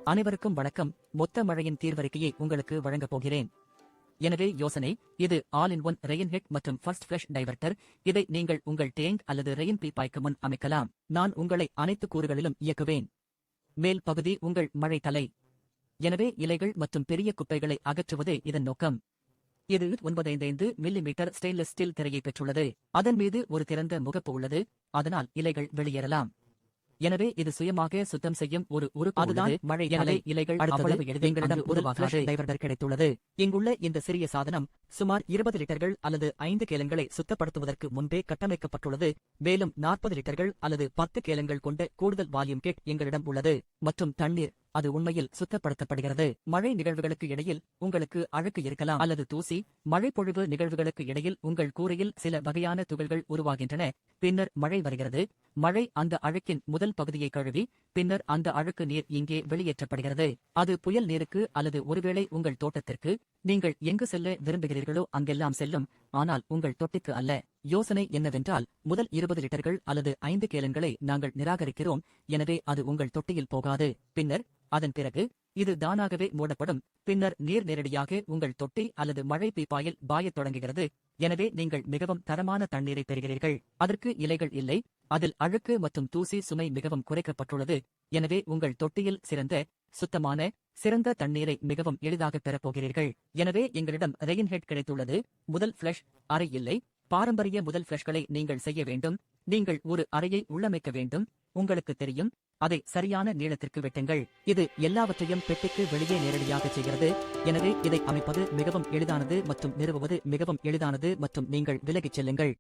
அனைவருக்கும் வணக்கம். மொத்த மழையின் தீர்வறிக்கையை உங்களுக்கு வழங்கப் போகிறேன். எனவே யோசனை, இது all in one rain head மற்றும் ஃபர்ஸ்ட் ஃபிளஷ் டைவர்ட்டர். இதை நீங்கள் உங்கள் டேங்க் அல்லது ரெயின் பீப்பாய்க்கு முன் அமைக்கலாம். நான் உங்களை அனைத்து கூறுகளிலும் இயக்குவேன். மேல் பகுதி உங்கள் மழை தலை. எனவே இலைகள் மற்றும் பெரிய குப்பைகளை அகற்றுவதே இதன் நோக்கம். இது 955 மில்லிமீட்டர் ஸ்டெயின்லெஸ் ஸ்டீல் திரையை பெற்றுள்ளது. அதன் மீது ஒரு திறந்த முகப்பு உள்ளது, அதனால் இலைகள் வெளியேறலாம். எனவே இது சுயமாக சுத்தம் செய்யும் ஒரு உறுப்பு. அதுதான் மழை தலை. இலைகள் அவ்வளவு எளிதில் ஒரு ஃபிளஷ் டைவர்ட்டர் கிடைத்துள்ளது. இங்குள்ள இந்த சிறிய சாதனம் சுமார் 20 லிட்டர்கள் அல்லது 5 கேலன்களை சுத்தப்படுத்துவதற்கு முன்பே கட்டமைக்கப்பட்டுள்ளது. மேலும் 40 லிட்டர்கள் அல்லது 10 கேலன்கள் கொண்ட கூடுதல் வால்யூம் கிட் எங்களிடம் உள்ளது. மற்றும் தண்ணீர், அது உண்மையில் சுத்தப்படுத்தப்படுகிறது. மழை நிகழ்வுகளுக்கு இடையில் உங்களுக்கு அழுக்கு இருக்கலாம் அல்லது தூசி. மழைப்பொழிவு நிகழ்வுகளுக்கு இடையில் உங்கள் கூரையில் சில வகையான துகள்கள் உருவாகின்றன. பின்னர் மழை வருகிறது. மழை அந்த அழுக்கின் முதல் பகுதியை கழுவி, பின்னர் அந்த அழுக்கு நீர் இங்கே வெளியேற்றப்படுகிறது. அது புயல் நீருக்கு அல்லது ஒருவேளை உங்கள் தோட்டத்திற்கு. நீங்கள் எங்கு செல்ல விரும்புகிறீர்களோ அங்கெல்லாம் செல்லும், ஆனால் உங்கள் தொட்டிக்கு அல்ல. யோசனை என்னவென்றால், முதல் 20 லிட்டர்கள் அல்லது 5 கேலன்களை நாங்கள் நிராகரிக்கிறோம், எனவே அது உங்கள் தொட்டியில் போகாது. பின்னர் அதன் பிறகு இது தானாகவே மூடப்படும். பின்னர் நீர் நேரடியாக உங்கள் தொட்டி அல்லது மழை பீப்பாயில் பாயத் தொடங்குகிறது. எனவே நீங்கள் மிகவும் தரமான தண்ணீரை பெறுகிறீர்கள். அதற்கு இலைகள் இல்லை. அதில் அழுக்கு மற்றும் தூசி சுமை மிகவும் குறைக்கப்பட்டுள்ளது. எனவே உங்கள் தொட்டியில் சிறந்த, சுத்தமான, சிறந்த தண்ணீரை மிகவும் எளிதாக பெறப்போகிறீர்கள். எனவே எங்களிடம் ரெயின் ஹெட் கிடைத்துள்ளது. முதல் ஃபிளஷ் அறை இல்லை. பாரம்பரிய முதல் ஃபிளஷ்களை நீங்கள் செய்ய வேண்டும். நீங்கள் ஒரு அறையை உள்ளமைக்க வேண்டும். உங்களுக்கு தெரியும், அதை சரியான நீளத்திற்கு வெட்டுங்கள். இது எல்லாவற்றையும் பெட்டிக்கு வெளியே நேரடியாக செய்கிறது. எனவே இதை அமைப்பது மிகவும் எளிதானது மற்றும் நிறுவுவது மிகவும் எளிதானது மற்றும் நீங்கள் விலகிச் செல்லுங்கள்.